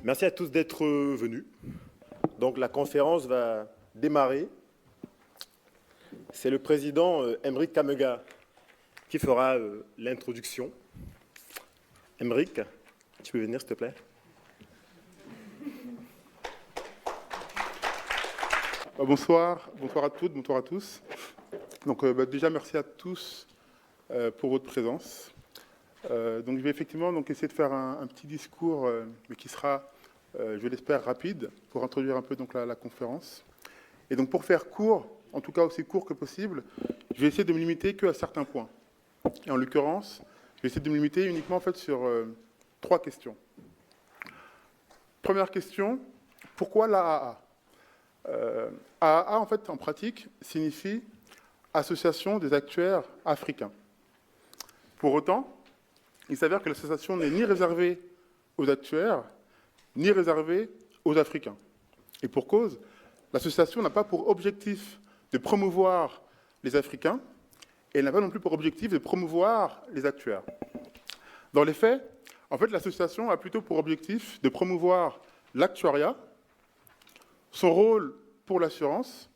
Merci à tous d'être venus. Donc la conférence va démarrer. C'est le président Aymeric Kamega qui fera l'introduction. Aymeric, tu peux venir s'il te plaît. Bonsoir à toutes, bonsoir à tous. Donc déjà merci à tous pour votre présence. Donc je vais effectivement essayer de faire un petit discours, mais qui sera, je l'espère, rapide, pour introduire un peu la conférence. Et donc pour faire court, en tout cas aussi court que possible, je vais essayer de me limiter qu'à certains points. Et en l'occurrence, je vais essayer de me limiter uniquement en fait sur 3 questions. Première question, pourquoi l'AAA ? AAA, en fait, en pratique, signifie Association des actuaires africains. Pour autant, il s'avère que l'association n'est ni réservée aux actuaires, ni réservée aux Africains. Et pour cause, l'association n'a pas pour objectif de promouvoir les Africains, et elle n'a pas non plus pour objectif de promouvoir les actuaires. Dans les faits, en fait, l'association a plutôt pour objectif de promouvoir l'actuariat, son rôle pour l'assurance,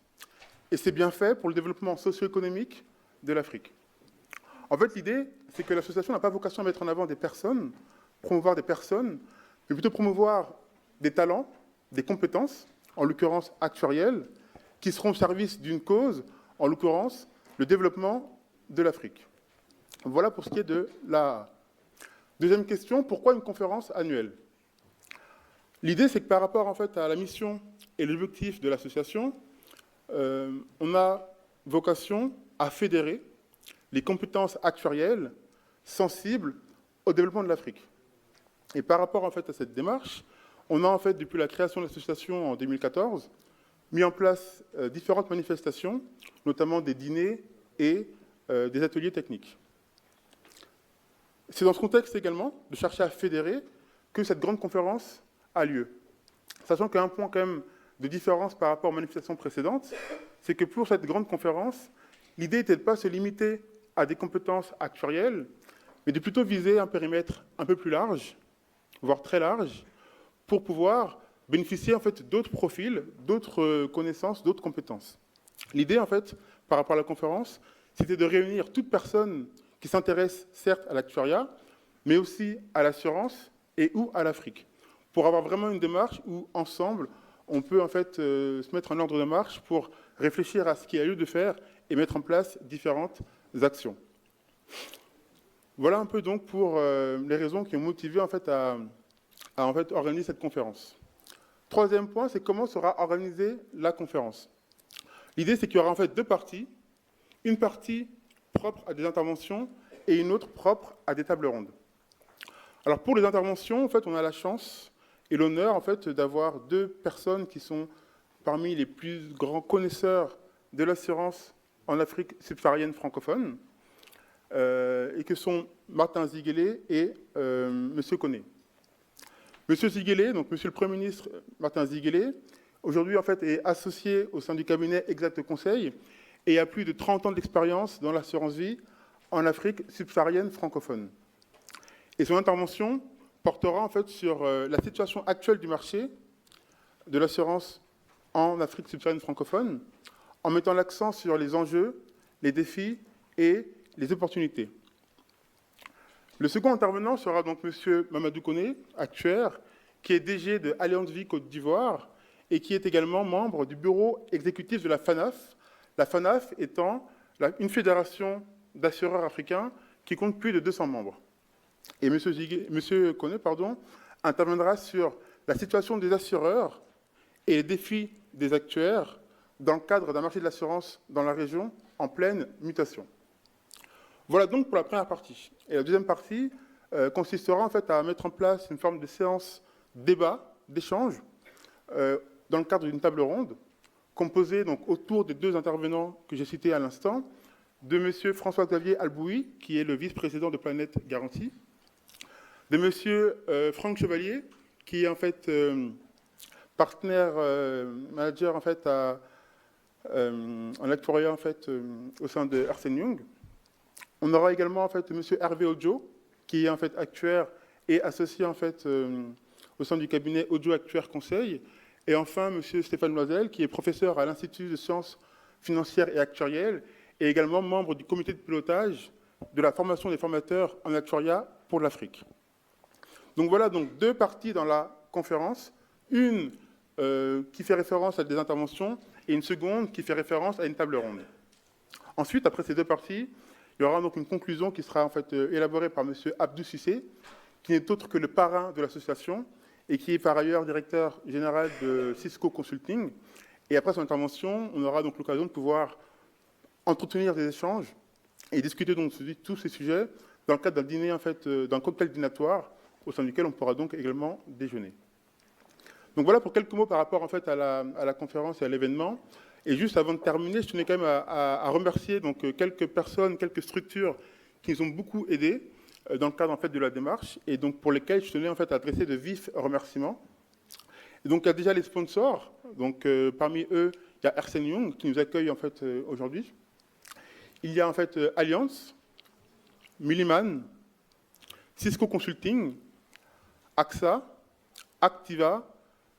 et ses bienfaits pour le développement socio-économique de l'Afrique. En fait, l'idée, c'est que l'association n'a pas vocation à mettre en avant des personnes, promouvoir des personnes, mais plutôt promouvoir des talents, des compétences, en l'occurrence actuarielles, qui seront au service d'une cause, en l'occurrence le développement de l'Afrique. Voilà pour ce qui est de l'AAA. Deuxième question, pourquoi une conférence annuelle ? L'idée, c'est que par rapport en fait, à la mission et l'objectif de l'association, on a vocation à fédérer les compétences actuarielles sensibles au développement de l'Afrique. Et par rapport en fait, à cette démarche, on a en fait, depuis la création de l'association en 2014, mis en place différentes manifestations, notamment des dîners et des ateliers techniques. C'est dans ce contexte également de chercher à fédérer que cette grande conférence a lieu. Sachant qu'il y a un point quand même de différence par rapport aux manifestations précédentes, c'est que pour cette grande conférence, l'idée n'était de ne pas se limiter à des compétences actuarielles, mais de plutôt viser un périmètre un peu plus large, voire très large, pour pouvoir bénéficier en fait d'autres profils, d'autres connaissances, d'autres compétences. L'idée, en fait, par rapport à la conférence, c'était de réunir toute personne qui s'intéresse certes à l'actuariat, mais aussi à l'assurance et ou à l'Afrique, pour avoir vraiment une démarche où, ensemble, on peut en fait se mettre en ordre de marche pour réfléchir à ce qu'il y a lieu de faire et mettre en place différentes actions. Voilà un peu donc pour les raisons qui ont motivé en fait à en fait organiser cette conférence. Troisième point, c'est comment sera organisée la conférence. L'idée, c'est qu'il y aura en fait 2 parties, une partie propre à des interventions et une autre propre à des tables rondes. Alors pour les interventions, en fait, on a la chance et l'honneur en fait d'avoir 2 personnes qui sont parmi les plus grands connaisseurs de l'assurance en Afrique subsaharienne francophone, et que sont Martin Ziguélé et M. Koné. M. Ziguélé, donc Monsieur le Premier ministre Martin Ziguélé, aujourd'hui en fait est associé au sein du cabinet Exact Conseil et a plus de 30 ans d'expérience dans l'assurance vie en Afrique subsaharienne francophone. Et son intervention portera en fait sur la situation actuelle du marché de l'assurance en Afrique subsaharienne francophone, en mettant l'accent sur les enjeux, les défis et les opportunités. Le second intervenant sera donc M. Mamadou Koné, actuaire, qui est DG de Allianz Vie Côte d'Ivoire et qui est également membre du bureau exécutif de la FANAF, la FANAF étant une fédération d'assureurs africains qui compte plus de 200 membres. Et M. Koné interviendra sur la situation des assureurs et les défis des actuaires dans le cadre d'un marché de l'assurance dans la région en pleine mutation. Voilà donc pour la première partie. Et la deuxième partie consistera en fait à mettre en place une forme de séance débat, d'échange, dans le cadre d'une table ronde, composée donc autour des 2 intervenants que j'ai cités à l'instant, de M. François-Xavier Alboui, qui est le vice-président de Planète Garantie, de M. Franck Chevalier, qui est en fait partenaire manager en fait en actuariat en fait au sein de Ernst & Young. On aura également en fait M. Hervé Odjo, qui est en fait actuaire et associé en fait au sein du cabinet Audio Actuaire Conseil. Et enfin, M. Stéphane Loisel, qui est professeur à l'Institut de sciences financières et actuarielles, et également membre du comité de pilotage de la formation des formateurs en actuariat pour l'Afrique. Donc voilà donc 2 parties dans la conférence, une qui fait référence à des interventions et une seconde qui fait référence à une table ronde. Ensuite, après ces 2 parties, il y aura donc une conclusion qui sera en fait élaborée par M. Abdou Cissé, qui n'est autre que le parrain de l'association et qui est par ailleurs directeur général de Cisco Consulting. Et après son intervention, on aura donc l'occasion de pouvoir entretenir des échanges et discuter donc de tous ces sujets dans le cadre d'un dîner, en fait, d'un cocktail dînatoire au sein duquel on pourra donc également déjeuner. Donc voilà pour quelques mots par rapport en fait à la conférence et à l'événement. Et juste avant de terminer, je tenais quand même à remercier donc quelques personnes, quelques structures qui nous ont beaucoup aidés dans le cadre en fait de la démarche et donc pour lesquelles je tenais en fait à adresser de vifs remerciements. Et donc il y a déjà les sponsors. Donc parmi eux, il y a Ernst & Young qui nous accueille en fait aujourd'hui. Il y a en fait Allianz, Milliman, Cisco Consulting, AXA, Activa,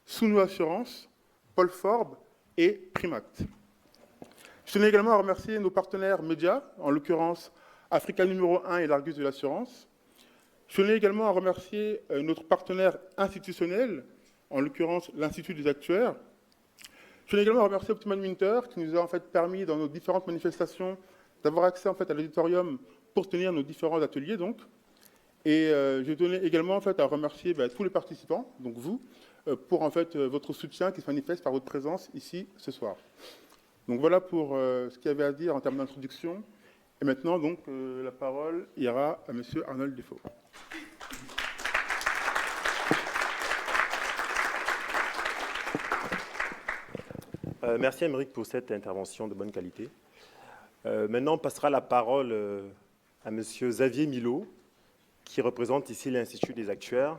Sunu Assurance, Paul Forbes et Primact. Je tenais également à remercier nos partenaires médias, en l'occurrence Africa numéro 1 et l'Argus de l'assurance. Je tenais également à remercier notre partenaire institutionnel, en l'occurrence l'Institut des actuaires. Je tenais également à remercier Optimal Winter, qui nous a en fait permis, dans nos différentes manifestations, d'avoir accès en fait à l'auditorium pour tenir nos différents ateliers. Donc. Et je tenais également en fait à remercier tous les participants, donc vous, pour en fait votre soutien qui se manifeste par votre présence ici ce soir. Donc voilà pour ce qu'il y avait à dire en termes d'introduction. Et maintenant donc la parole ira à Monsieur Arnold Dufault. Merci Aymeric pour cette intervention de bonne qualité. Maintenant, on passera la parole à Monsieur Xavier Milot, qui représente ici l'Institut des actuaires,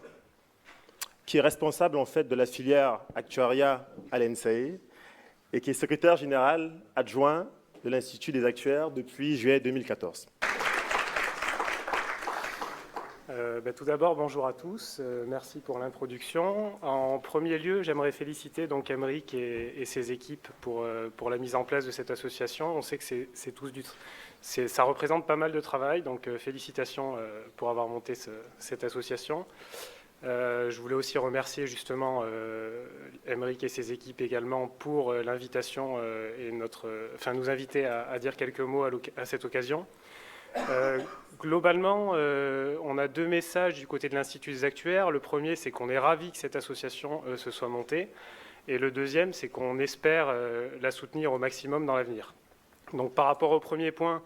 qui est responsable en fait de la filière actuariat à l'ENSAE et qui est secrétaire général adjoint de l'Institut des actuaires depuis juillet 2014. Tout d'abord, bonjour à tous. Merci pour l'introduction. En premier lieu, j'aimerais féliciter donc Aymeric et ses équipes pour la mise en place de cette association. On sait que ça représente pas mal de travail, donc félicitations pour avoir monté cette association. Je voulais aussi remercier justement Aymeric et ses équipes également pour l'invitation et nous inviter à dire quelques mots à cette occasion. Globalement, on a 2 messages du côté de l'Institut des actuaires. Le premier, c'est qu'on est ravis que cette association se soit montée. Et le deuxième, c'est qu'on espère la soutenir au maximum dans l'avenir. Donc par rapport au premier point,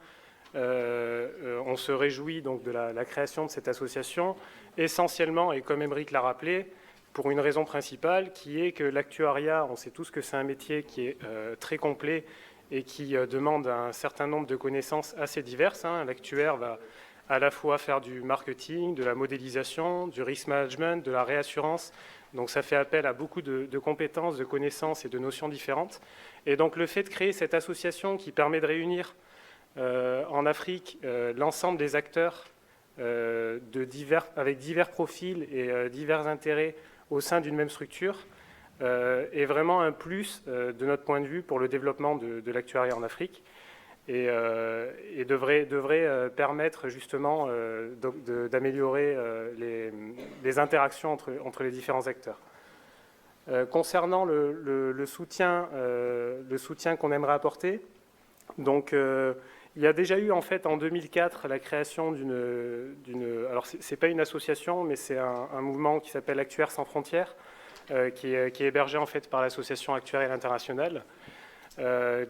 on se réjouit donc de la création de cette association, essentiellement, et comme Aymeric l'a rappelé, pour une raison principale, qui est que l'actuariat, on sait tous que c'est un métier qui est très complet et qui demande un certain nombre de connaissances assez diverses. L'actuaire va à la fois faire du marketing, de la modélisation, du risk management, de la réassurance. Donc ça fait appel à beaucoup de compétences, de connaissances et de notions différentes. Et donc le fait de créer cette association qui permet de réunir en Afrique l'ensemble des acteurs avec divers profils et divers intérêts au sein d'une même structure est vraiment un plus de notre point de vue pour le développement de l'actuariat en Afrique et devrait permettre justement d'améliorer les interactions entre les différents acteurs. Concernant le soutien qu'on aimerait apporter, donc il y a déjà eu en fait en 2004 la création alors c'est pas une association mais c'est un mouvement qui s'appelle Actuaires sans frontières, qui est hébergé en fait par l'association Actuarielle internationale,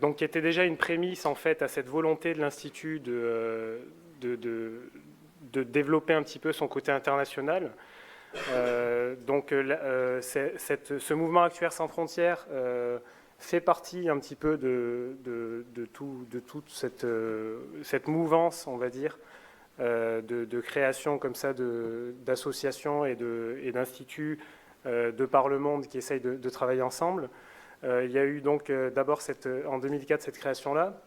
donc qui était déjà une prémisse en fait à cette volonté de l'Institut de développer un petit peu son côté international. Donc ce mouvement Actuaires sans frontières fait partie un petit peu de toute cette mouvance, on va dire, de création comme ça d'associations et d'instituts de par le monde qui essayent de travailler ensemble. Il y a eu donc d'abord en 2004 cette création-là.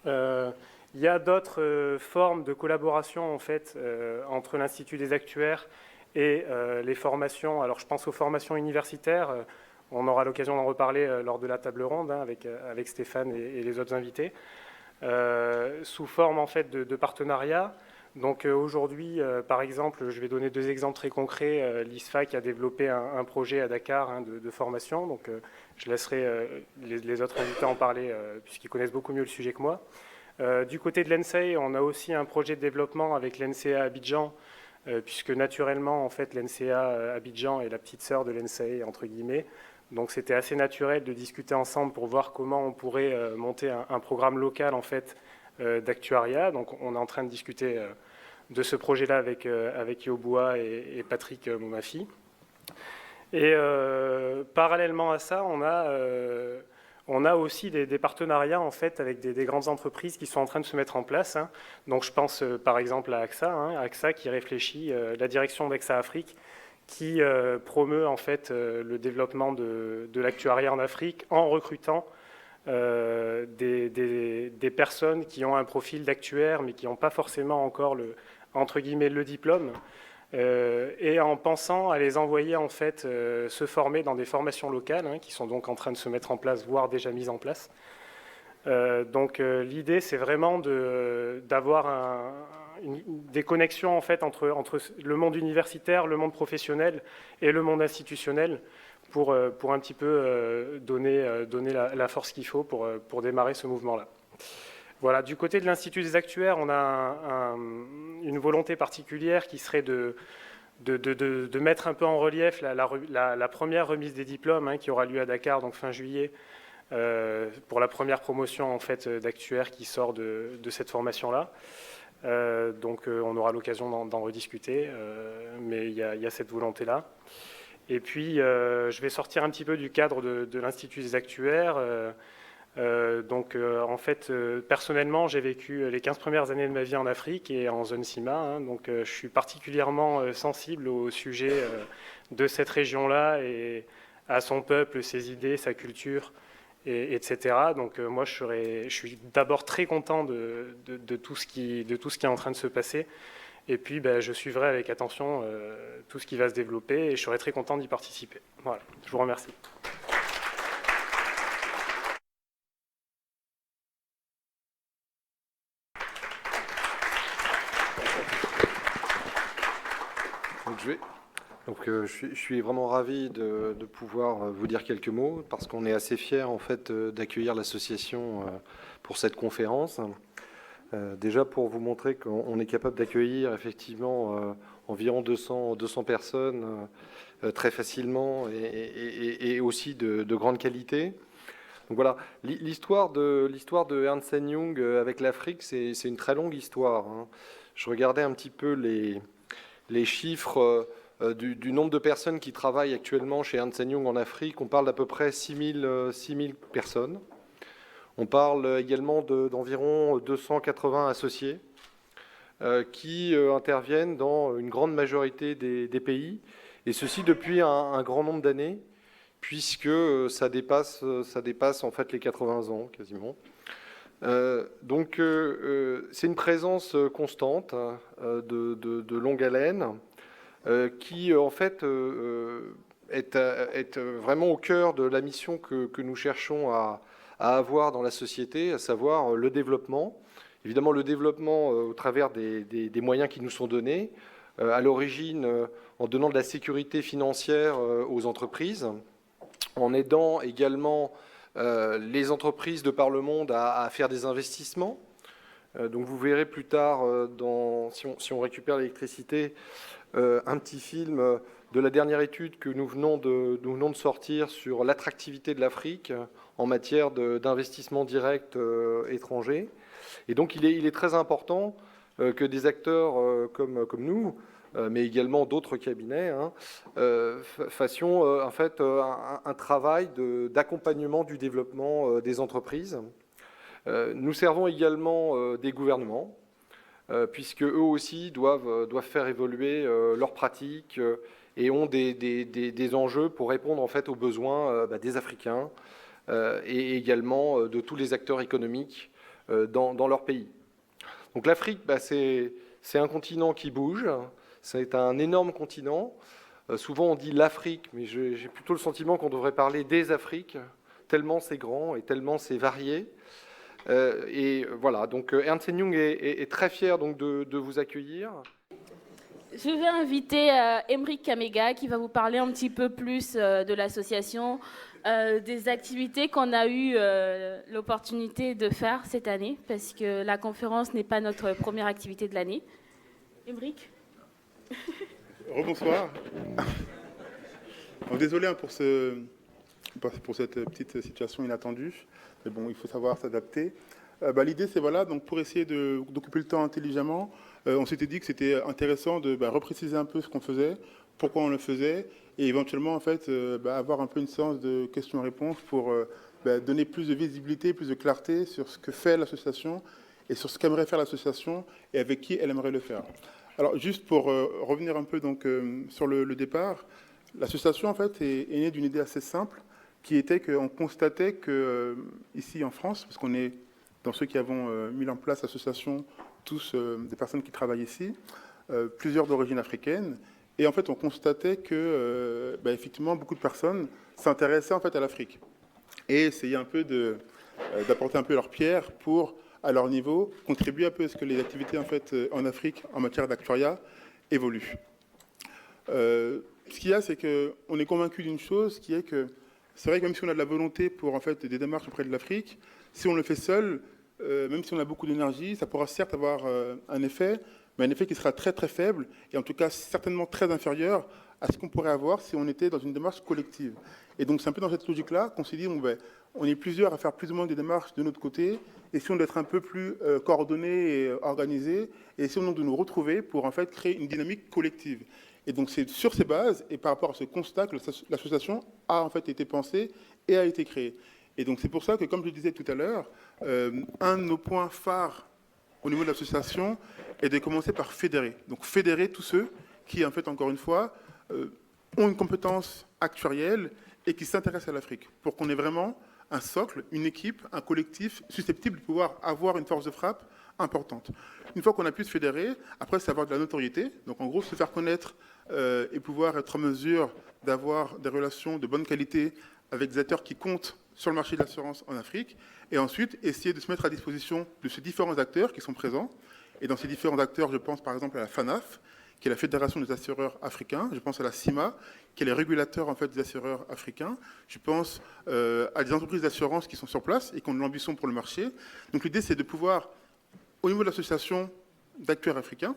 Il y a d'autres formes de collaboration en fait entre l'Institut des actuaires Et les formations, alors je pense aux formations universitaires, on aura l'occasion d'en reparler lors de la table ronde avec Stéphane et les autres invités, sous forme en fait de partenariat. Donc aujourd'hui, par exemple, je vais donner 2 exemples très concrets. L'ISFAC a développé un projet à Dakar de formation, donc je laisserai les autres invités en parler puisqu'ils connaissent beaucoup mieux le sujet que moi. Du côté de l'ENSEI, on a aussi un projet de développement avec l'NCA Abidjan, puisque naturellement, en fait, l'NCA Abidjan est la petite sœur de l'ENSEI, entre guillemets. Donc c'était assez naturel de discuter ensemble pour voir comment on pourrait monter un programme local, en fait, d'actuariat. Donc on est en train de discuter de ce projet-là avec Yobua et Patrick Momafi. Et parallèlement à ça, on a aussi des partenariats en fait, avec des grandes entreprises qui sont en train de se mettre en place. Hein. Donc je pense par exemple à AXA, AXA qui réfléchit, la direction d'AXA Afrique, qui promeut en fait, le développement de l'actuariat en Afrique en recrutant des personnes qui ont un profil d'actuaire mais qui n'ont pas forcément encore entre guillemets, le diplôme. Et en pensant à les envoyer en fait se former dans des formations locales qui sont donc en train de se mettre en place, voire déjà mises en place. Donc l'idée c'est vraiment d'avoir des connexions en fait entre le monde universitaire, le monde professionnel et le monde institutionnel pour un petit peu donner la force qu'il faut pour démarrer ce mouvement-là. Voilà, du côté de l'Institut des actuaires, on a une volonté particulière qui serait de mettre un peu en relief la première remise des diplômes qui aura lieu à Dakar, donc fin juillet, pour la première promotion en fait, d'actuaires qui sort de cette formation-là. Donc on aura l'occasion d'en rediscuter, mais il y a cette volonté-là. Et puis, je vais sortir un petit peu du cadre de l'Institut des actuaires. En fait, personnellement, j'ai vécu les 15 premières années de ma vie en Afrique et en zone CIMA. Donc, je suis particulièrement sensible au sujet de cette région-là et à son peuple, ses idées, sa culture, etc. Donc, moi, je suis d'abord très content de tout ce qui est en train de se passer. Et puis, je suivrai avec attention tout ce qui va se développer et je serai très content d'y participer. Voilà, je vous remercie. Je suis vraiment ravi de pouvoir vous dire quelques mots parce qu'on est assez fiers en fait d'accueillir l'association pour cette conférence. Déjà pour vous montrer qu'on est capable d'accueillir effectivement environ 200 personnes très facilement et aussi de grande qualité. Donc voilà, l'histoire de Ernst & Young avec l'Afrique, c'est une très longue histoire. Je regardais un petit peu les chiffres du nombre de personnes qui travaillent actuellement chez Ernst & Young en Afrique. On parle d'à peu près 6 000 personnes. On parle également d'environ 280 associés qui interviennent dans une grande majorité des pays, et ceci depuis un grand nombre d'années, puisque ça dépasse en fait les 80 ans quasiment. C'est une présence constante de longue haleine qui en fait est vraiment au cœur de la mission que nous cherchons à avoir dans la société, à savoir le développement. Évidemment, le développement au travers des moyens qui nous sont donnés, à l'origine en donnant de la sécurité financière aux entreprises, en aidant également les entreprises de par le monde à faire des investissements. Donc vous verrez plus tard, si on récupère l'électricité, un petit film de la dernière étude que nous venons de sortir sur l'attractivité de l'Afrique en matière d'investissement direct étranger. Et donc il est très important que des acteurs comme nous, mais également d'autres cabinets, fassions en fait un travail d'accompagnement du développement des entreprises. Nous servons également des gouvernements, puisque eux aussi doivent faire évoluer leurs pratiques et ont des enjeux pour répondre en fait aux besoins des Africains et également de tous les acteurs économiques dans leur pays. Donc l'Afrique, c'est un continent qui bouge. C'est un énorme continent. Souvent on dit l'Afrique, mais j'ai plutôt le sentiment qu'on devrait parler des Afriques, tellement c'est grand et tellement c'est varié. Et voilà, donc Ernst & Young est très fier donc, de vous accueillir. Je vais inviter Emeric Kamega qui va vous parler un petit peu plus de l'association, des activités qu'on a eu l'opportunité de faire cette année, parce que la conférence n'est pas notre première activité de l'année. Emeric. Rebonsoir. Désolé pour cette petite situation inattendue, mais bon, il faut savoir s'adapter. L'idée, c'est voilà, donc pour essayer d'occuper le temps intelligemment, on s'était dit que c'était intéressant de repréciser un peu ce qu'on faisait, pourquoi on le faisait, et éventuellement en fait avoir un peu une séance de questions-réponses pour donner plus de visibilité, plus de clarté sur ce que fait l'association et sur ce qu'aimerait faire l'association et avec qui elle aimerait le faire. Alors juste pour revenir un peu donc sur le départ, l'association en fait est née d'une idée assez simple, qui était qu'on constatait que ici en France, parce qu'on est dans ceux qui avons mis en place l'association, tous des personnes qui travaillent ici, plusieurs d'origine africaine, et en fait on constatait que effectivement beaucoup de personnes s'intéressaient en fait à l'Afrique et essayaient un peu d'apporter un peu leur pierre pour, à leur niveau, contribuer un peu à ce que les activités en fait en Afrique en matière d'actuariat évoluent. Ce qu'il y a, c'est qu'on est convaincu d'une chose, qui est que c'est vrai que même si on a de la volonté pour en fait des démarches auprès de l'Afrique, si on le fait seul, même si on a beaucoup d'énergie, ça pourra certes avoir un effet, mais un effet qui sera très très faible et en tout cas certainement très inférieur à ce qu'on pourrait avoir si on était dans une démarche collective. Et donc c'est un peu dans cette logique-là qu'on s'est dit, on est plusieurs à faire plus ou moins des démarches de notre côté, et si on doit être un peu plus coordonnés et organisés, et essayons donc de nous retrouver pour en fait créer une dynamique collective. Et donc c'est sur ces bases et par rapport à ce constat que l'association a en fait été pensée et a été créée. Et donc c'est pour ça que, comme je le disais tout à l'heure, un de nos points phares au niveau de l'association est de commencer par fédérer. Donc fédérer tous ceux qui, en fait, encore une fois, ont une compétence actuarielle et qui s'intéressent à l'Afrique, pour qu'on ait vraiment un socle, une équipe, un collectif susceptible de pouvoir avoir une force de frappe importante. Une fois qu'on a pu se fédérer, après, c'est avoir de la notoriété. Donc en gros, se faire connaître et pouvoir être en mesure d'avoir des relations de bonne qualité avec des acteurs qui comptent sur le marché de l'assurance en Afrique, et ensuite essayer de se mettre à disposition de ces différents acteurs qui sont présents. Et dans ces différents acteurs, je pense par exemple à la FANAF, qui est la Fédération des assureurs africains, je pense à la CIMA, qui est le régulateur en fait, des assureurs africains, je pense à des entreprises d'assurance qui sont sur place et qui ont de l'ambition pour le marché. Donc l'idée, c'est de pouvoir, au niveau de l'association d'actuaires africains,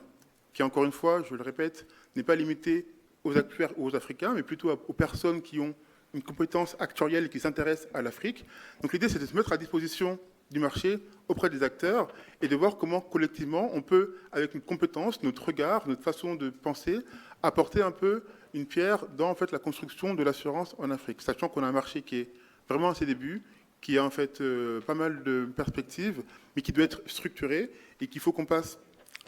qui encore une fois, je le répète, n'est pas limitée aux actuaires ou aux Africains, mais plutôt aux personnes qui ont une compétence actuarielle et qui s'intéressent à l'Afrique. Donc l'idée, c'est de se mettre à disposition du marché auprès des acteurs et de voir comment collectivement on peut, avec une compétence, notre regard, notre façon de penser, apporter un peu une pierre dans en fait, la construction de l'assurance en Afrique, sachant qu'on a un marché qui est vraiment à ses débuts, qui a en fait pas mal de perspectives, mais qui doit être structuré et qu'il faut qu'on passe...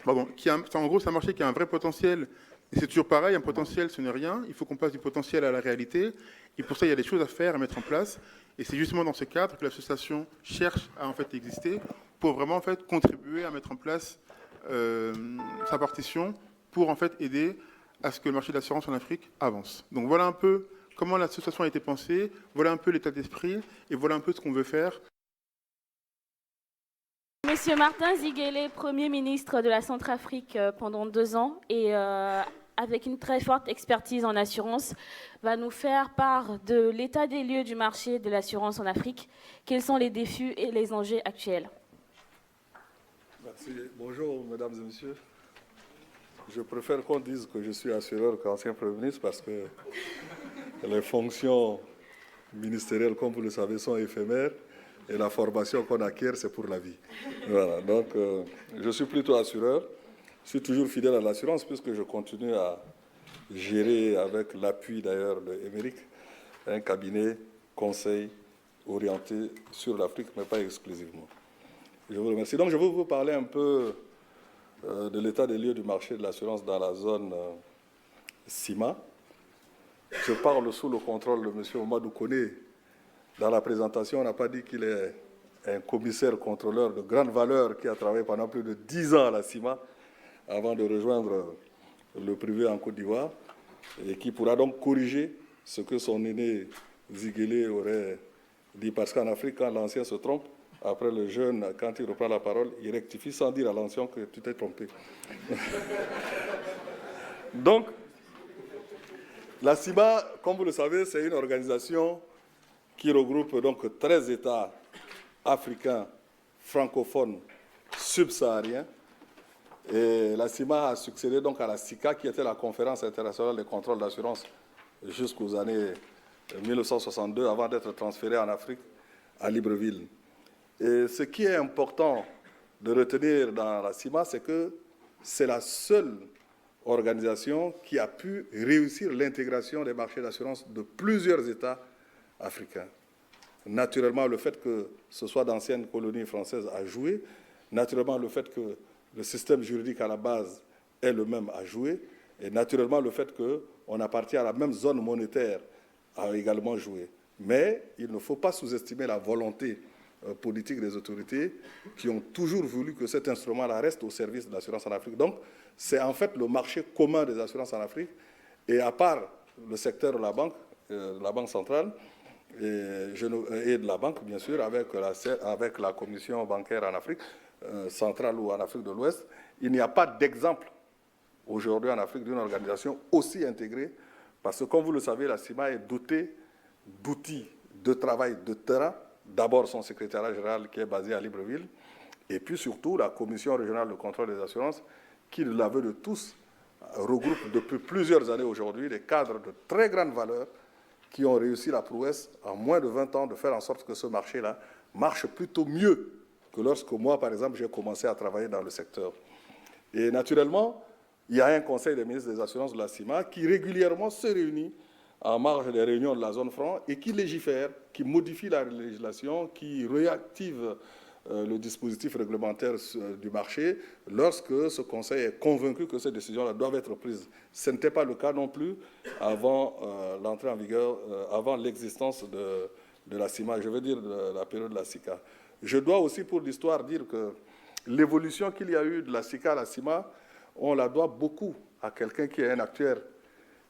en gros, c'est un marché qui a un vrai potentiel. Et c'est toujours pareil, un potentiel, ce n'est rien. Il faut qu'on passe du potentiel à la réalité. Et pour ça, il y a des choses à faire, à mettre en place. Et c'est justement dans ce cadre que l'association cherche à en fait exister pour vraiment en fait contribuer à mettre en place sa partition pour en fait aider à ce que le marché de l'assurance en Afrique avance. Donc voilà un peu comment l'association a été pensée, voilà un peu l'état d'esprit et voilà un peu ce qu'on veut faire. Monsieur Martin Ziguélé, Premier ministre de la Centrafrique pendant 2 ans et avec une très forte expertise en assurance, va nous faire part de l'état des lieux du marché de l'assurance en Afrique. Quels sont les défis et les enjeux actuels? Merci. Bonjour, mesdames et messieurs. Je préfère qu'on dise que je suis assureur qu'ancien Premier ministre parce que les fonctions ministérielles, comme vous le savez, sont éphémères et la formation qu'on acquiert, c'est pour la vie. Voilà. Donc, je suis plutôt assureur. Je suis toujours fidèle à l'assurance puisque je continue à gérer avec l'appui d'ailleurs de Emeric un cabinet conseil orienté sur l'Afrique, mais pas exclusivement. Je vous remercie. Donc je vais vous parler un peu de l'état des lieux du marché de l'assurance dans la zone CIMA. Je parle sous le contrôle de M. Omadou Koné. Dans la présentation, on n'a pas dit qu'il est un commissaire contrôleur de grande valeur qui a travaillé pendant plus de 10 ans à la CIMA avant de rejoindre le privé en Côte d'Ivoire, et qui pourra donc corriger ce que son aîné Ziguélé aurait dit. Parce qu'en Afrique, quand l'ancien se trompe, après le jeune, quand il reprend la parole, il rectifie sans dire à l'ancien que tu t'es trompé. Donc, la CIMA, comme vous le savez, c'est une organisation qui regroupe donc 13 États africains, francophones, subsahariens. Et la CIMA a succédé donc à la SICA, qui était la conférence internationale de contrôle d'assurance jusqu'aux années 1962, avant d'être transférée en Afrique, à Libreville. Et ce qui est important de retenir dans la CIMA, c'est que c'est la seule organisation qui a pu réussir l'intégration des marchés d'assurance de plusieurs États africains. Naturellement, le fait que ce soit d'anciennes colonies françaises a joué. Naturellement, le fait que le système juridique à la base est le même a joué. Et naturellement, le fait qu'on appartient à la même zone monétaire a également joué. Mais il ne faut pas sous-estimer la volonté politique des autorités qui ont toujours voulu que cet instrument-là reste au service de l'assurance en Afrique. Donc, c'est en fait le marché commun des assurances en Afrique. Et à part le secteur de la banque centrale, et de la banque, bien sûr, avec la commission bancaire en Afrique centrale ou en Afrique de l'Ouest, il n'y a pas d'exemple aujourd'hui en Afrique d'une organisation aussi intégrée, parce que, comme vous le savez, la CIMA est dotée d'outils de travail de terrain. D'abord son secrétariat général qui est basé à Libreville, et puis surtout la commission régionale de contrôle des assurances, qui, de l'aveu de tous, regroupe depuis plusieurs années aujourd'hui des cadres de très grande valeur qui ont réussi la prouesse en moins de 20 ans de faire en sorte que ce marché-là marche plutôt mieux que lorsque moi, par exemple, j'ai commencé à travailler dans le secteur. Et naturellement, il y a un conseil des ministres des assurances de la CIMA qui régulièrement se réunit en marge des réunions de la zone franc et qui légifère, qui modifie la législation, qui réactive le dispositif réglementaire du marché lorsque ce conseil est convaincu que ces décisions-là doivent être prises. Ce n'était pas le cas non plus avant l'entrée en vigueur, avant l'existence de la CIMA, je veux dire de la période de la SICA. Je dois aussi, pour l'histoire, dire que l'évolution qu'il y a eu de la SICA à la CIMA, on la doit beaucoup à quelqu'un qui est un actuaire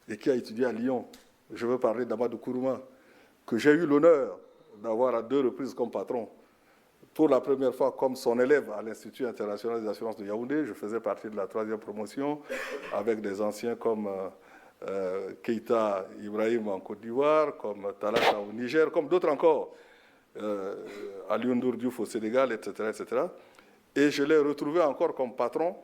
et qui a étudié à Lyon. Je veux parler d'Amadou Kourouma, que j'ai eu l'honneur d'avoir à 2 reprises comme patron. Pour la première fois comme son élève à l'Institut international des assurances de Yaoundé. Je faisais partie de la 3e promotion avec des anciens comme Keïta Ibrahim en Côte d'Ivoire, comme Talata au Niger, comme d'autres encore, Alioune Ndour Diouf au Sénégal, etc., etc. Et je l'ai retrouvé encore comme patron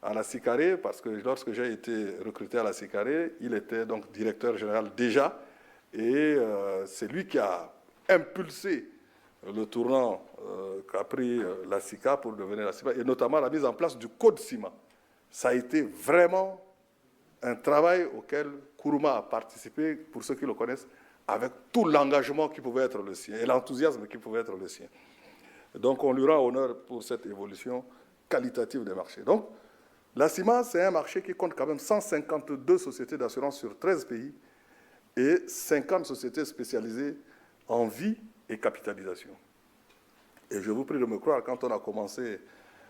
à la SICARE, parce que lorsque j'ai été recruté à la SICARE, il était donc directeur général déjà, et c'est lui qui a impulsé le tournant qu'a pris la SICA pour devenir la CIMA, et notamment la mise en place du code CIMA. Ça a été vraiment un travail auquel Kourouma a participé, pour ceux qui le connaissent, avec tout l'engagement qui pouvait être le sien, et l'enthousiasme qui pouvait être le sien. Donc on lui rend honneur pour cette évolution qualitative des marchés. Donc, la CIMA, c'est un marché qui compte quand même 152 sociétés d'assurance sur 13 pays et 50 sociétés spécialisées en vie et capitalisation. Et je vous prie de me croire, quand on a commencé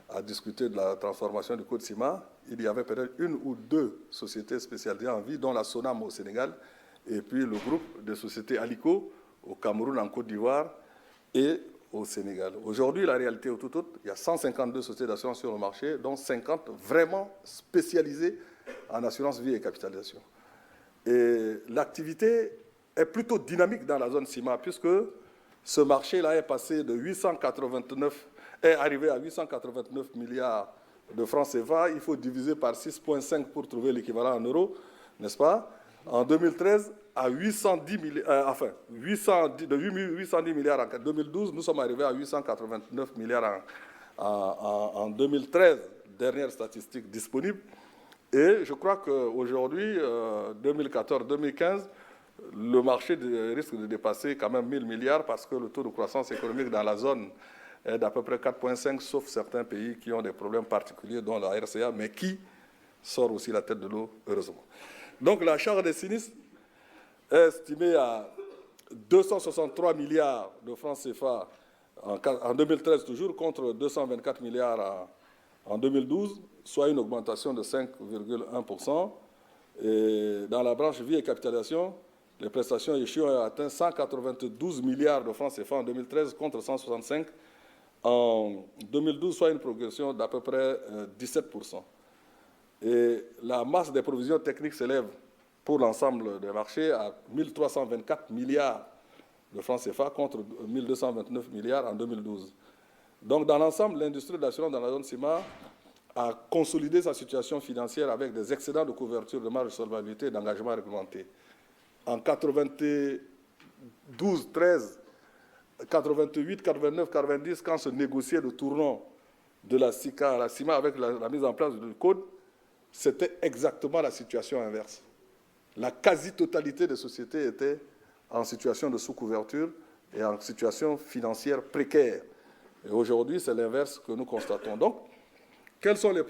à discuter de la transformation du code CIMA, il y avait peut-être 1 ou 2 sociétés spécialisées en vie, dont la Sonam au Sénégal, et puis le groupe de sociétés Alico au Cameroun, en Côte d'Ivoire et au Sénégal. Aujourd'hui, la réalité est tout autre. Il y a 152 sociétés d'assurance sur le marché, dont 50 vraiment spécialisées en assurance vie et capitalisation. Et l'activité est plutôt dynamique dans la zone CIMA, puisque ce marché-là est passé de 889, est arrivé à 889 milliards de francs CFA. Il faut diviser par 6,5 pour trouver l'équivalent en euros, n'est-ce pas? En 2013, à 810 milliards, de 810 milliards en 2012, nous sommes arrivés à 889 milliards en 2013, dernière statistique disponible. Et je crois qu'aujourd'hui, 2014-2015, le marché risque de dépasser quand même 1000 milliards parce que le taux de croissance économique dans la zone est d'à peu près 4,5, sauf certains pays qui ont des problèmes particuliers, dont la RCA, mais qui sort aussi la tête de l'eau, heureusement. Donc la charge des sinistres est estimée à 263 milliards de francs CFA en 2013 toujours, contre 224 milliards en 2012, soit une augmentation de 5,1%. Et dans la branche vie et capitalisation, les prestations échues ont atteint 192 milliards de francs CFA en 2013 contre 165 en 2012, soit une progression d'à peu près 17%. Et la masse des provisions techniques s'élève pour l'ensemble des marchés à 1 324 milliards de francs CFA contre 1 229 milliards en 2012. Donc, dans l'ensemble, l'industrie de l'assurance dans la zone CIMA a consolidé sa situation financière avec des excédents de couverture de marge de solvabilité et d'engagement réglementé. En 92, 13, 88, 89, 90, quand se négociait le tournant de la SICA à la CIMA avec la mise en place du code, c'était exactement la situation inverse. La quasi-totalité des sociétés étaient en situation de sous-couverture et en situation financière précaire. Et aujourd'hui, c'est l'inverse que nous constatons. Donc, quels sont les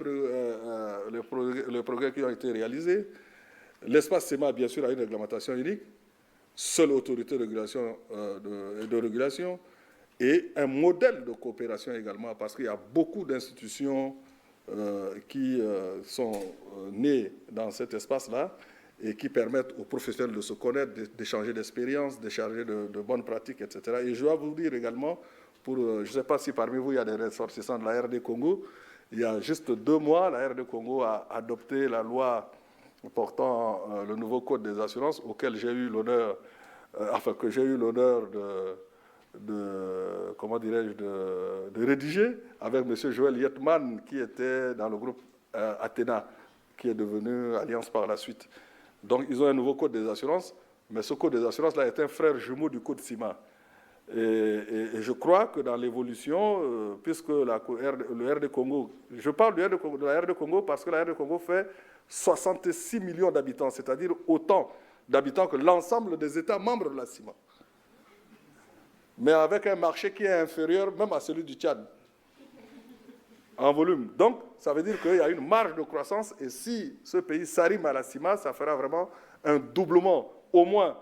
progrès qui ont été réalisés? L'espace CEMA, bien sûr, a une réglementation unique, seule autorité de régulation, et un modèle de coopération également, parce qu'il y a beaucoup d'institutions qui sont nées dans cet espace-là et qui permettent aux professionnels de se connaître, d'échanger d'expériences, d'échanger de bonnes pratiques, etc. Et je dois vous dire également, je ne sais pas si parmi vous il y a des ressortissants de la RD Congo, il y a juste 2 mois, la RD Congo a adopté la loi portant le nouveau code des assurances, auquel j'ai eu l'honneur, de rédiger avec M. Joël Yetman, qui était dans le groupe Athéna, qui est devenu Alliance par la suite. Donc, ils ont un nouveau code des assurances, mais ce code des assurances-là est un frère jumeau du code CIMA. Et je crois que dans l'évolution, puisque le RD Congo, je parle de la RD Congo parce que la RD Congo fait 66 millions d'habitants, c'est-à-dire autant d'habitants que l'ensemble des États membres de la CIMA. Mais avec un marché qui est inférieur même à celui du Tchad, en volume. Donc, ça veut dire qu'il y a une marge de croissance, et si ce pays s'arrime à la CIMA, ça fera vraiment un doublement, au moins,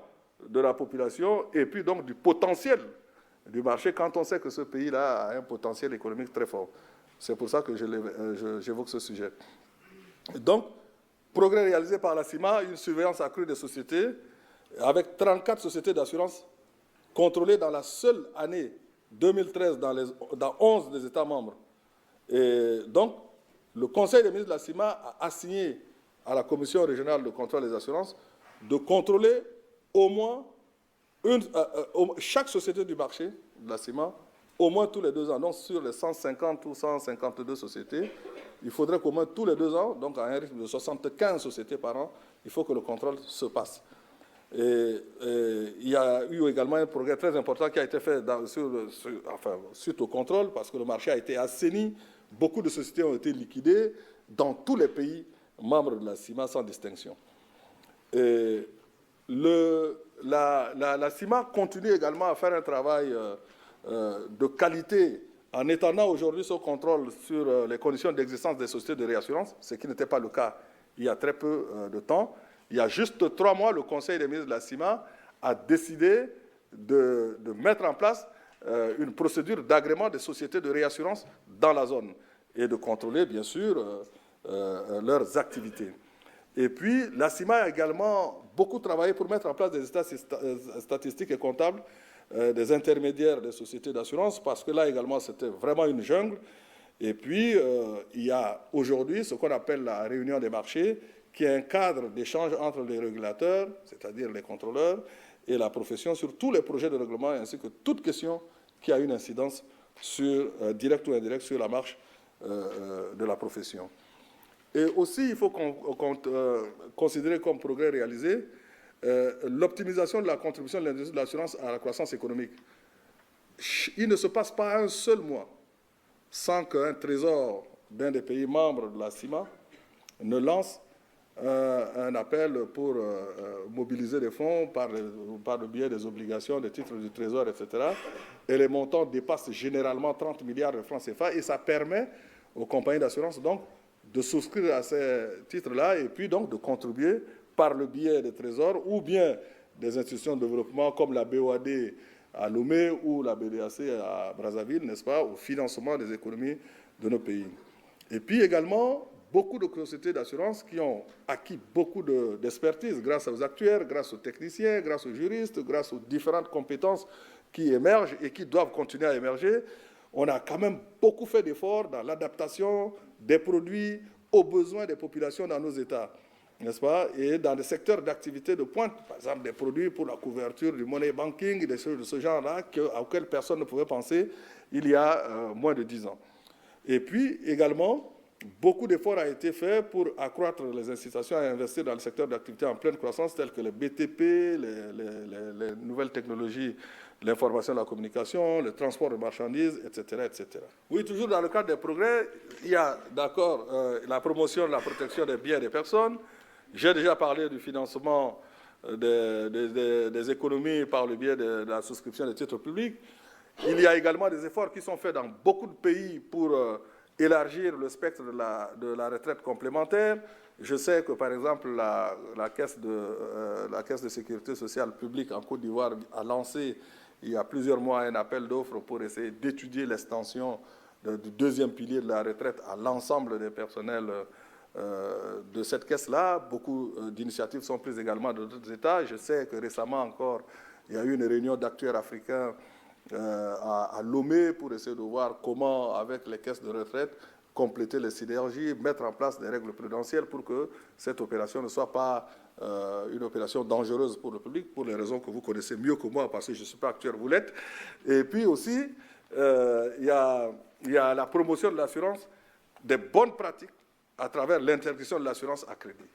de la population, et puis donc du potentiel du marché, quand on sait que ce pays-là a un potentiel économique très fort. C'est pour ça que j'évoque ce sujet. Donc, progrès réalisé par la CIMA, une surveillance accrue des sociétés, avec 34 sociétés d'assurance contrôlées dans la seule année 2013 dans 11 des États membres. Et donc, le Conseil des ministres de la CIMA a assigné à la Commission régionale de contrôle des assurances de contrôler au moins chaque société du marché de la CIMA, au moins tous les 2 ans. Donc, sur les 150 ou 152 sociétés, il faudrait qu'au moins tous les 2 ans, donc à un rythme de 75 sociétés par an, il faut que le contrôle se passe. Et il y a eu également un progrès très important qui a été fait suite au contrôle, parce que le marché a été assaini, beaucoup de sociétés ont été liquidées dans tous les pays membres de la CIMA sans distinction. Et la CIMA continue également à faire un travail de qualité en étendant aujourd'hui son contrôle sur les conditions d'existence des sociétés de réassurance, ce qui n'était pas le cas il y a très peu de temps. Il y a juste 3 mois, le Conseil des ministres de la CIMA a décidé de mettre en place une procédure d'agrément des sociétés de réassurance dans la zone et de contrôler, bien sûr, leurs activités. Et puis, la CIMA a également beaucoup travaillé pour mettre en place des états statistiques et comptables des intermédiaires des sociétés d'assurance, parce que là également, c'était vraiment une jungle. Et puis, il y a aujourd'hui ce qu'on appelle la réunion des marchés, qui est un cadre d'échange entre les régulateurs, c'est-à-dire les contrôleurs, et la profession sur tous les projets de règlement, ainsi que toute question qui a une incidence directe ou indirecte sur la marche de la profession. Et aussi, il faut considérer comme progrès réalisé l'optimisation de la contribution de l'industrie de l'assurance à la croissance économique. Il ne se passe pas un seul mois sans qu'un trésor d'un des pays membres de la CIMA ne lance un appel pour mobiliser des fonds par le biais des obligations, des titres du Trésor, etc. Et les montants dépassent généralement 30 milliards de francs CFA, et ça permet aux compagnies d'assurance donc de souscrire à ces titres-là et puis donc de contribuer par le biais des trésors ou bien des institutions de développement comme la BOAD à Lomé ou la BDAC à Brazzaville, n'est-ce pas, au financement des économies de nos pays. Et puis également, beaucoup de sociétés d'assurance qui ont acquis beaucoup d'expertise grâce aux actuaires, grâce aux techniciens, grâce aux juristes, grâce aux différentes compétences qui émergent et qui doivent continuer à émerger. On a quand même beaucoup fait d'efforts dans l'adaptation des produits aux besoins des populations dans nos États, n'est-ce pas? Et dans des secteurs d'activité de pointe, par exemple des produits pour la couverture du money banking, des choses de ce genre-là, auxquels personne ne pouvait penser il y a moins de 10 ans. Et puis également, beaucoup d'efforts ont été faits pour accroître les incitations à investir dans le secteur d'activité en pleine croissance, tels que les BTP, les nouvelles technologies, l'information et la communication, le transport de marchandises, etc., etc. Oui, toujours dans le cadre des progrès, il y a d'accord la promotion de la protection des biens et des personnes. J'ai déjà parlé du financement des économies par le biais de la souscription des titres publics. Il y a également des efforts qui sont faits dans beaucoup de pays pour élargir le spectre de la retraite complémentaire. Je sais que, par exemple, la caisse de sécurité sociale publique en Côte d'Ivoire a lancé, il y a plusieurs mois, un appel d'offres pour essayer d'étudier l'extension du deuxième pilier de la retraite à l'ensemble des personnels de cette caisse-là. Beaucoup d'initiatives sont prises également dans d'autres États. Je sais que récemment encore, il y a eu une réunion d'acteurs africains à Lomé pour essayer de voir comment, avec les caisses de retraite, compléter les synergies, mettre en place des règles prudentielles pour que cette opération ne soit pas une opération dangereuse pour le public, pour les raisons que vous connaissez mieux que moi, parce que je ne suis pas actuaire, vous l'êtes. Et puis aussi, il y a la promotion de l'assurance, des bonnes pratiques à travers l'interdiction de l'assurance à crédit.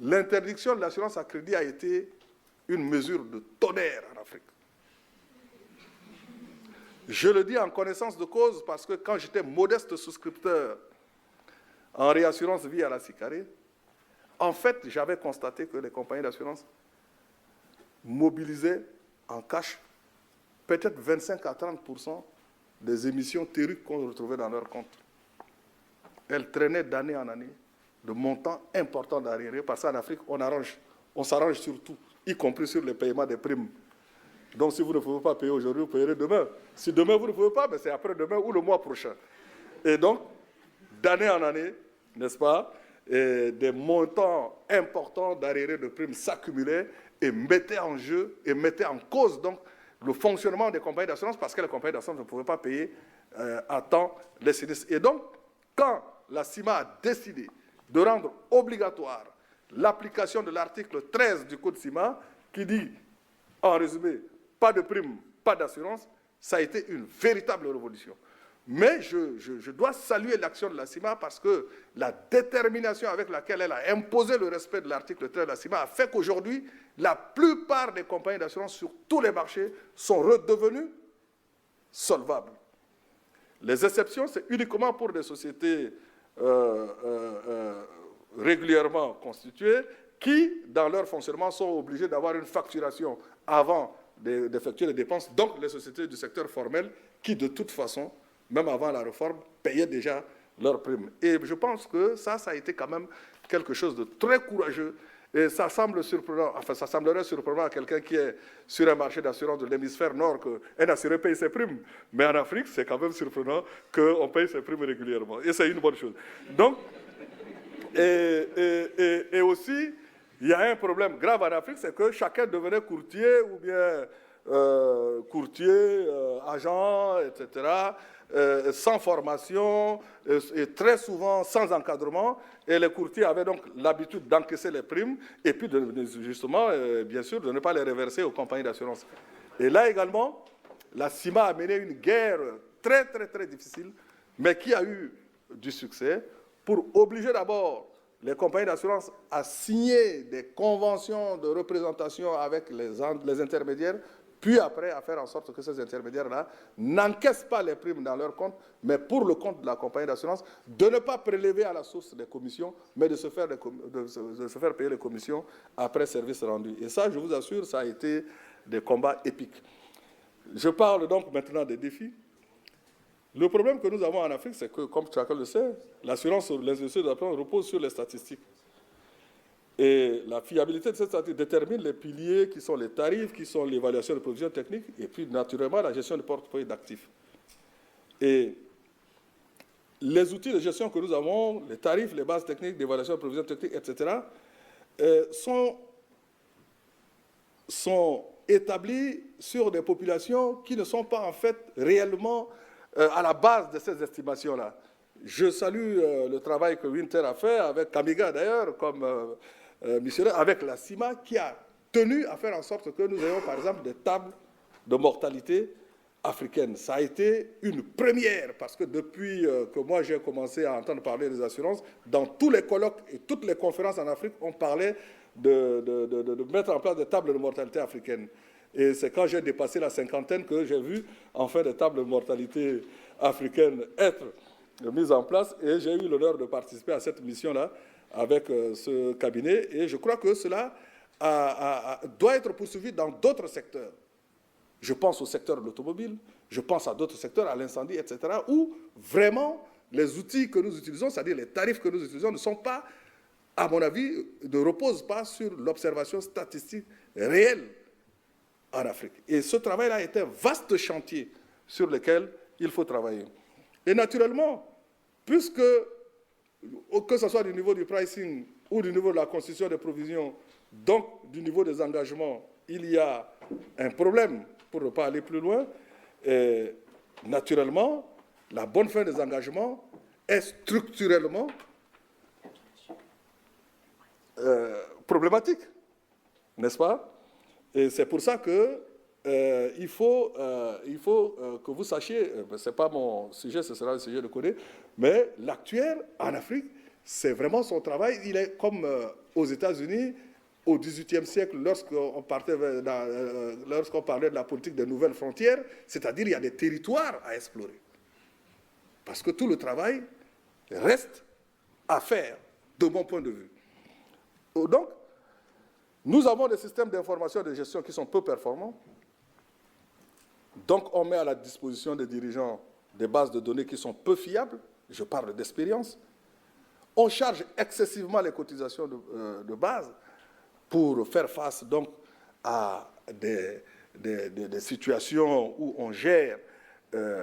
L'interdiction de l'assurance à crédit a été une mesure de tonnerre en Afrique. Je le dis en connaissance de cause parce que quand j'étais modeste souscripteur en réassurance vie à la Sicaré, en fait, j'avais constaté que les compagnies d'assurance mobilisaient en cash peut-être 25 à 30% des émissions théoriques qu'on retrouvait dans leurs comptes. Elles traînaient d'année en année de montants importants d'arriérés, parce qu'en Afrique, on s'arrange sur tout, y compris sur le paiement des primes. Donc, si vous ne pouvez pas payer aujourd'hui, vous payerez demain. Si demain, vous ne pouvez pas, c'est après-demain ou le mois prochain. Et donc, d'année en année, n'est-ce pas, des montants importants d'arriérés de primes s'accumulaient et mettaient en jeu et mettaient en cause donc, le fonctionnement des compagnies d'assurance, parce que les compagnies d'assurance ne pouvaient pas payer à temps les sinistres. Et donc, quand la CIMA a décidé de rendre obligatoire l'application de l'article 13 du Code CIMA, qui dit, en résumé, pas de prime, pas d'assurance, ça a été une véritable révolution. Mais je dois saluer l'action de la CIMA parce que la détermination avec laquelle elle a imposé le respect de l'article 13 de la CIMA a fait qu'aujourd'hui, la plupart des compagnies d'assurance sur tous les marchés sont redevenues solvables. Les exceptions, c'est uniquement pour des sociétés régulièrement constituées qui, dans leur fonctionnement, sont obligées d'avoir une facturation avant d'effectuer les dépenses, donc les sociétés du secteur formel qui, de toute façon, même avant la réforme, payaient déjà leurs primes. Et je pense que ça a été quand même quelque chose de très courageux. Et ça semble surprenant, enfin ça semblerait surprenant à quelqu'un qui est sur un marché d'assurance de l'hémisphère nord qu'un assuré paye ses primes. Mais en Afrique, c'est quand même surprenant qu'on paye ses primes régulièrement. Et c'est une bonne chose. Donc, et aussi, il y a un problème grave en Afrique, c'est que chacun devenait courtier ou bien agent, etc., sans formation et très souvent sans encadrement. Et les courtiers avaient donc l'habitude d'encaisser les primes et puis justement, bien sûr, de ne pas les reverser aux compagnies d'assurance. Et là également, la CIMA a mené une guerre très, très, très difficile, mais qui a eu du succès pour obliger d'abord les compagnies d'assurance à signer des conventions de représentation avec les intermédiaires, puis après à faire en sorte que ces intermédiaires-là n'encaissent pas les primes dans leur compte, mais pour le compte de la compagnie d'assurance, de ne pas prélever à la source des commissions, mais de se faire payer les commissions après service rendu. Et ça, je vous assure, ça a été des combats épiques. Je parle donc maintenant des défis. Le problème que nous avons en Afrique, c'est que, comme chacun le sait, l'assurance, les instituts d'assurance reposent sur les statistiques. Et la fiabilité de cette statistique détermine les piliers qui sont les tarifs, qui sont l'évaluation de provisions techniques, et puis naturellement la gestion du portefeuille d'actifs. Et les outils de gestion que nous avons, les tarifs, les bases techniques, d'évaluation de provisions techniques, etc., sont établis sur des populations qui ne sont pas en fait réellement à la base de ces estimations-là. Je salue le travail que Winter a fait, avec Kamiga d'ailleurs, comme missionnaire, avec la CIMA, qui a tenu à faire en sorte que nous ayons par exemple des tables de mortalité africaine. Ça a été une première, parce que depuis que moi j'ai commencé à entendre parler des assurances, dans tous les colloques et toutes les conférences en Afrique, on parlait de mettre en place des tables de mortalité africaines. Et c'est quand j'ai dépassé la cinquantaine que j'ai vu enfin des tables de mortalité africaines être mises en place, et j'ai eu l'honneur de participer à cette mission-là avec ce cabinet, et je crois que cela doit être poursuivi dans d'autres secteurs. Je pense au secteur de l'automobile, je pense à d'autres secteurs, à l'incendie, etc., où vraiment les outils que nous utilisons, c'est-à-dire les tarifs que nous utilisons, ne sont pas, à mon avis, ne reposent pas sur l'observation statistique réelle en Afrique. Et ce travail-là est un vaste chantier sur lequel il faut travailler. Et naturellement, puisque, que ce soit du niveau du pricing ou du niveau de la constitution des provisions, donc du niveau des engagements, il y a un problème, pour ne pas aller plus loin, et naturellement, la bonne fin des engagements est structurellement problématique, n'est-ce pas? Et c'est pour ça que il faut que vous sachiez, ce n'est pas mon sujet, ce sera le sujet de Koné, mais l'actuel en Afrique, c'est vraiment son travail. Il est comme aux États-Unis, au XVIIIe siècle, lorsqu'on parlait de la politique des nouvelles frontières, c'est-à-dire il y a des territoires à explorer. Parce que tout le travail reste à faire, de mon point de vue. Donc, nous avons des systèmes d'information et de gestion qui sont peu performants. Donc, on met à la disposition des dirigeants des bases de données qui sont peu fiables. Je parle d'expérience. On charge excessivement les cotisations de base pour faire face donc à des situations où on gère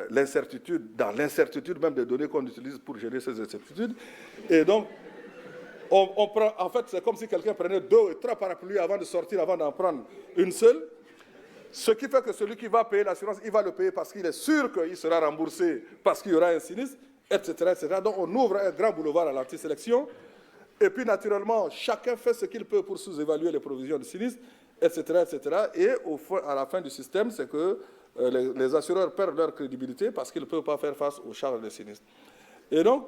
l'incertitude, dans l'incertitude même des données qu'on utilise pour gérer ces incertitudes. Et donc, on prend, en fait, c'est comme si quelqu'un prenait 2 ou 3 parapluies avant de sortir, avant d'en prendre une seule. Ce qui fait que celui qui va payer l'assurance, il va le payer parce qu'il est sûr qu'il sera remboursé, parce qu'il y aura un sinistre, etc., etc. Donc on ouvre un grand boulevard à l'antisélection. Et puis naturellement, chacun fait ce qu'il peut pour sous-évaluer les provisions de sinistre, etc., etc. Et à la fin du système, c'est que les assureurs perdent leur crédibilité parce qu'ils ne peuvent pas faire face aux charges des sinistres. Et donc,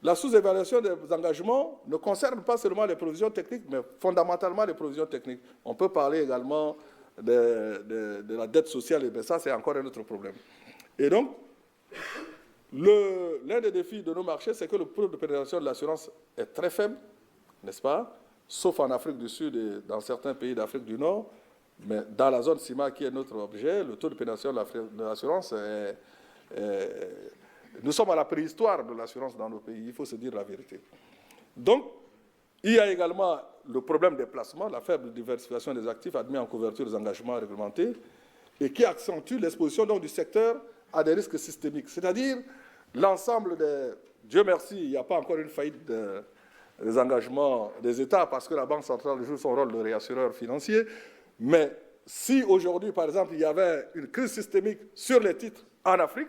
la sous-évaluation des engagements ne concerne pas seulement les provisions techniques, mais fondamentalement les provisions techniques. On peut parler également de la dette sociale, mais ça, c'est encore un autre problème. Et donc, l'un des défis de nos marchés, c'est que le taux de pénétration de l'assurance est très faible, n'est-ce pas? Sauf en Afrique du Sud et dans certains pays d'Afrique du Nord. Mais dans la zone CIMA, qui est notre objet, le taux de pénétration de l'assurance est... Nous sommes à la préhistoire de l'assurance dans nos pays, il faut se dire la vérité. Donc, il y a également le problème des placements, la faible diversification des actifs admis en couverture des engagements réglementés, et qui accentue l'exposition donc, du secteur à des risques systémiques. C'est-à-dire l'ensemble des... Dieu merci, il n'y a pas encore une faillite des engagements des États, parce que la Banque centrale joue son rôle de réassureur financier. Mais si aujourd'hui, par exemple, il y avait une crise systémique sur les titres en Afrique,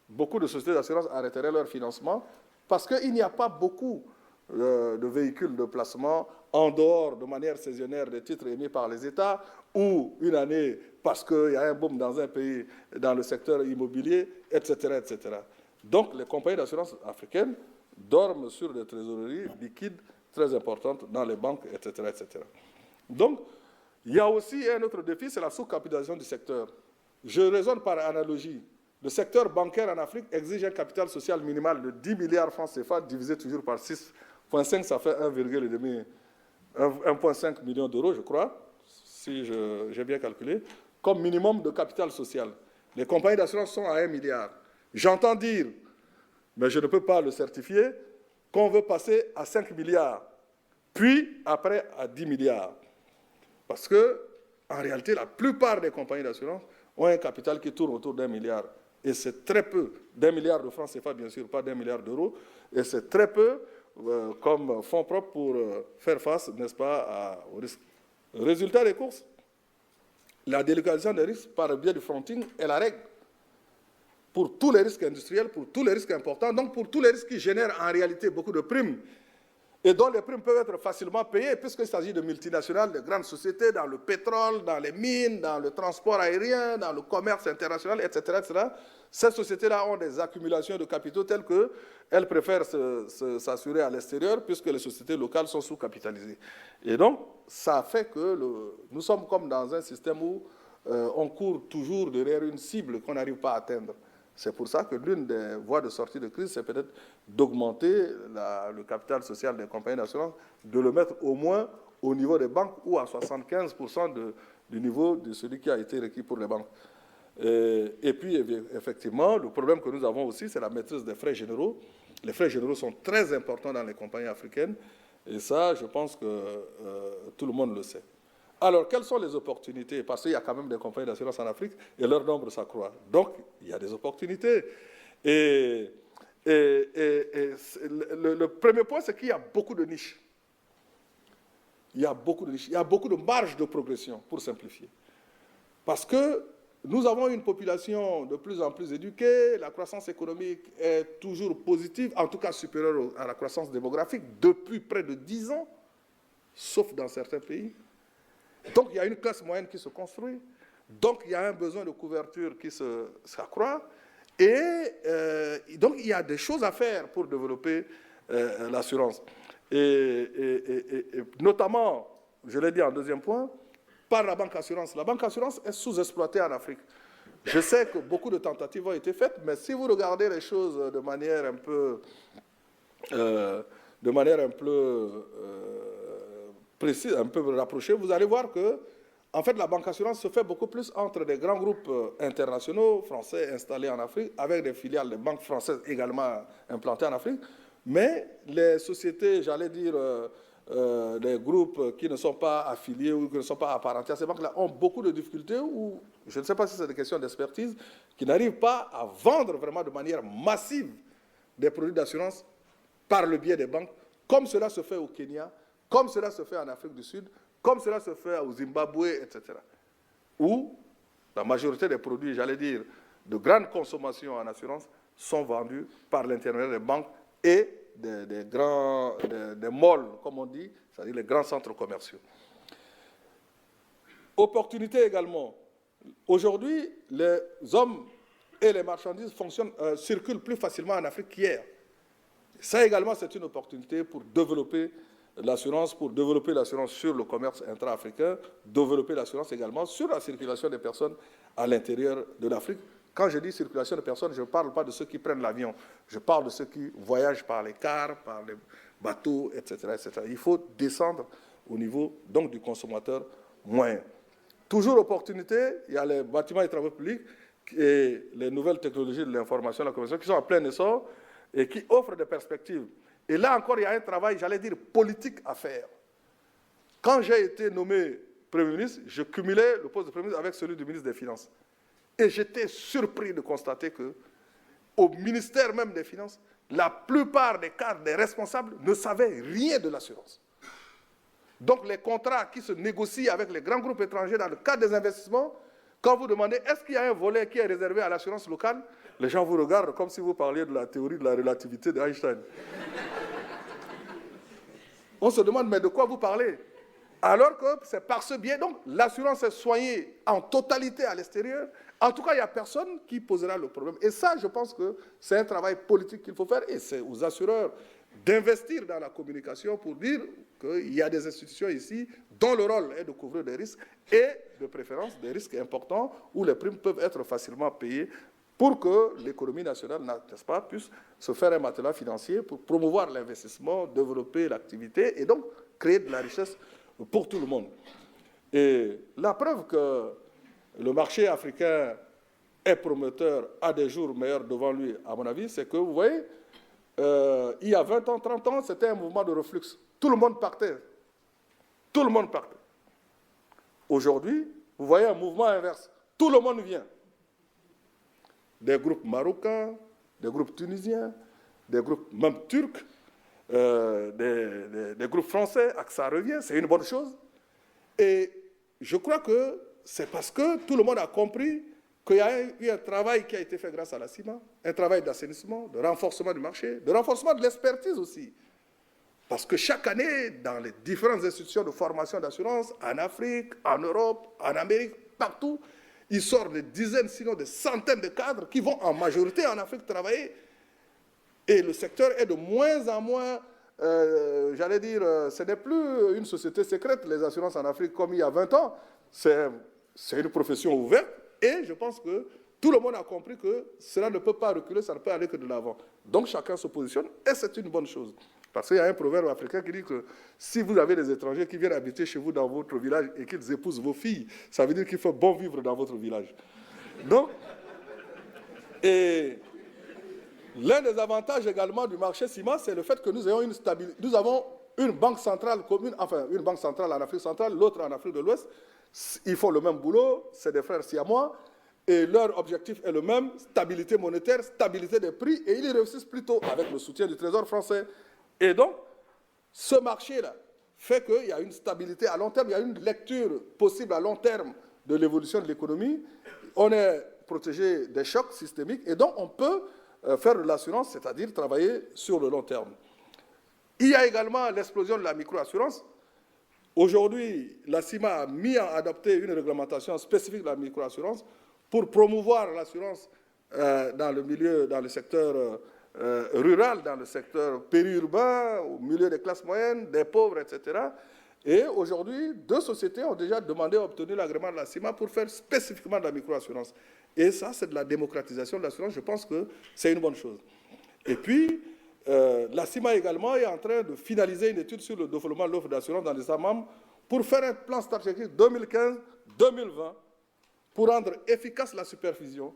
beaucoup de sociétés d'assurance arrêteraient leur financement parce qu'il n'y a pas beaucoup de véhicules de placement en dehors de manière saisonnière des titres émis par les États ou une année parce qu'il y a un boom dans un pays, dans le secteur immobilier, etc., etc. Donc, les compagnies d'assurance africaines dorment sur des trésoreries liquides très importantes dans les banques, etc., etc. Donc, il y a aussi un autre défi, c'est la sous-capitalisation du secteur. Je raisonne par analogie. Le secteur bancaire en Afrique exige un capital social minimal de 10 milliards francs CFA, divisé toujours par 6,5, ça fait 1,5 million d'euros, je crois, si j'ai bien calculé, comme minimum de capital social. Les compagnies d'assurance sont à 1 milliard. J'entends dire, mais je ne peux pas le certifier, qu'on veut passer à 5 milliards, puis après à 10 milliards. Parce que, en réalité, la plupart des compagnies d'assurance ont un capital qui tourne autour d'1 milliard Et c'est très peu, d'1 milliard de francs CFA, bien sûr, pas d'1 milliard d'euros, et c'est très peu comme fonds propres pour faire face, n'est-ce pas, aux risques. Résultat des courses, la délocalisation des risques par le biais du fronting est la règle pour tous les risques industriels, pour tous les risques importants, donc pour tous les risques qui génèrent en réalité beaucoup de primes et dont les primes peuvent être facilement payées puisqu'il s'agit de multinationales, de grandes sociétés dans le pétrole, dans les mines, dans le transport aérien, dans le commerce international, etc. etc. Ces sociétés-là ont des accumulations de capitaux telles qu'elles préfèrent s'assurer à l'extérieur puisque les sociétés locales sont sous-capitalisées. Et donc, ça fait que nous sommes comme dans un système où on court toujours derrière une cible qu'on n'arrive pas à atteindre. C'est pour ça que l'une des voies de sortie de crise, c'est peut-être d'augmenter le capital social des compagnies d'assurance, de le mettre au moins au niveau des banques ou à 75% du niveau de celui qui a été requis pour les banques. Et puis, effectivement, le problème que nous avons aussi, c'est la maîtrise des frais généraux. Les frais généraux sont très importants dans les compagnies africaines, et ça, je pense que tout le monde le sait. Alors, quelles sont les opportunités? Parce qu'il y a quand même des compagnies d'assurance en Afrique et leur nombre s'accroît. Donc, il y a des opportunités. Et le premier point, c'est qu'il y a beaucoup de niches. Il y a beaucoup de niches. Il y a beaucoup de marge de progression, pour simplifier. Parce que nous avons une population de plus en plus éduquée, la croissance économique est toujours positive, en tout cas supérieure à la croissance démographique, depuis près de 10 ans, sauf dans certains pays. Donc, il y a une classe moyenne qui se construit. Donc, il y a un besoin de couverture qui s'accroît. Et donc, il y a des choses à faire pour développer l'assurance. Et notamment, je l'ai dit en deuxième point, par la banque assurance. La banque assurance est sous-exploitée en Afrique. Je sais que beaucoup de tentatives ont été faites, mais si vous regardez les choses de manière un peu précise, un peu rapprochée, vous allez voir que, en fait, la banque assurance se fait beaucoup plus entre des grands groupes internationaux français installés en Afrique, avec des filiales de banques françaises également implantées en Afrique, mais les sociétés, j'allais dire, les groupes qui ne sont pas affiliés ou qui ne sont pas apparentés à ces banques-là ont beaucoup de difficultés ou, je ne sais pas si c'est des questions d'expertise, qui n'arrivent pas à vendre vraiment de manière massive des produits d'assurance par le biais des banques, comme cela se fait au Kenya, comme cela se fait en Afrique du Sud, comme cela se fait au Zimbabwe, etc. Où la majorité des produits, j'allais dire, de grande consommation en assurance sont vendus par l'intermédiaire des banques et des malls, comme on dit, c'est-à-dire les grands centres commerciaux. Opportunité également. Aujourd'hui, les hommes et les marchandises circulent plus facilement en Afrique qu'hier. Ça également, c'est une opportunité pour développer l'assurance sur le commerce intra-africain, développer l'assurance également sur la circulation des personnes à l'intérieur de l'Afrique. Quand je dis circulation de personnes, je ne parle pas de ceux qui prennent l'avion, je parle de ceux qui voyagent par les cars, par les bateaux, etc., etc. Il faut descendre au niveau donc, du consommateur moyen. Toujours opportunité, il y a les bâtiments et travaux publics et les nouvelles technologies de l'information et de la communication qui sont en plein essor et qui offrent des perspectives. Et là encore, il y a un travail, j'allais dire, politique à faire. Quand j'ai été nommé Premier ministre, je cumulais le poste de Premier ministre avec celui du ministre des Finances. Et j'étais surpris de constater qu'au ministère même des Finances, la plupart des cadres, des responsables, ne savaient rien de l'assurance. Donc les contrats qui se négocient avec les grands groupes étrangers dans le cadre des investissements, quand vous demandez est-ce qu'il y a un volet qui est réservé à l'assurance locale, les gens vous regardent comme si vous parliez de la théorie de la relativité d'Einstein. On se demande, mais de quoi vous parlez? Alors que c'est par ce biais, donc l'assurance est soignée en totalité à l'extérieur. En tout cas, il n'y a personne qui posera le problème. Et ça, je pense que c'est un travail politique qu'il faut faire. Et c'est aux assureurs d'investir dans la communication pour dire qu'il y a des institutions ici dont le rôle est de couvrir des risques et, de préférence, des risques importants où les primes peuvent être facilement payées pour que l'économie nationale, n'est-ce pas, puisse se faire un matelas financier pour promouvoir l'investissement, développer l'activité et donc créer de la richesse pour tout le monde. Et la preuve que le marché africain est prometteur, a des jours meilleurs devant lui, à mon avis, c'est que, vous voyez, il y a 20 ans, 30 ans, c'était un mouvement de reflux. Tout le monde partait. Tout le monde partait. Aujourd'hui, vous voyez un mouvement inverse. Tout le monde vient. des groupes marocains, des groupes tunisiens, des groupes même turcs, des groupes français, AXA revient, c'est une bonne chose. Et je crois que c'est parce que tout le monde a compris qu'il y a eu un travail qui a été fait grâce à la CIMA, un travail d'assainissement, de renforcement du marché, de renforcement de l'expertise aussi. Parce que chaque année, dans les différentes institutions de formation d'assurance, en Afrique, en Europe, en Amérique, partout, il sort des dizaines, sinon des centaines de cadres qui vont en majorité en Afrique travailler. Et le secteur est de moins en moins, j'allais dire, ce n'est plus une société secrète, les assurances en Afrique, comme il y a 20 ans. C'est une profession ouverte. Et je pense que tout le monde a compris que cela ne peut pas reculer, ça ne peut aller que de l'avant. Donc chacun se positionne et c'est une bonne chose. Parce qu'il y a un proverbe africain qui dit que si vous avez des étrangers qui viennent habiter chez vous dans votre village et qu'ils épousent vos filles, ça veut dire qu'il faut bon vivre dans votre village. Donc, et l'un des avantages également du marché CIMA, c'est le fait que nous avons une banque centrale commune, enfin une banque centrale en Afrique centrale, l'autre en Afrique de l'Ouest. Ils font le même boulot, c'est des frères siamois, et leur objectif est le même, stabilité monétaire, stabilité des prix, et ils y réussissent plutôt avec le soutien du Trésor français. Et donc, ce marché-là fait qu'il y a une stabilité à long terme, il y a une lecture possible à long terme de l'évolution de l'économie. On est protégé des chocs systémiques, et donc on peut faire de l'assurance, c'est-à-dire travailler sur le long terme. Il y a également l'explosion de la microassurance. Aujourd'hui, la CIMA a adopté une réglementation spécifique de la microassurance pour promouvoir l'assurance dans le secteur rural, dans le secteur périurbain, au milieu des classes moyennes, des pauvres, etc. Et aujourd'hui, 2 sociétés ont déjà demandé à obtenir l'agrément de la CIMA pour faire spécifiquement de la microassurance. Et ça, c'est de la démocratisation de l'assurance. Je pense que c'est une bonne chose. Et puis, la CIMA également est en train de finaliser une étude sur le développement de l'offre d'assurance dans les États membres pour faire un plan stratégique 2015-2020 pour rendre efficace la supervision,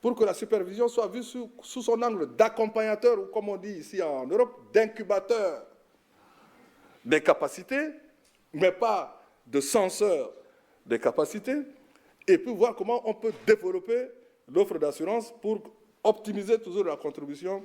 pour que la supervision soit vue sous son angle d'accompagnateur, ou comme on dit ici en Europe, d'incubateur des capacités, mais pas de censeur des capacités, et puis voir comment on peut développer l'offre d'assurance pour optimiser toujours la contribution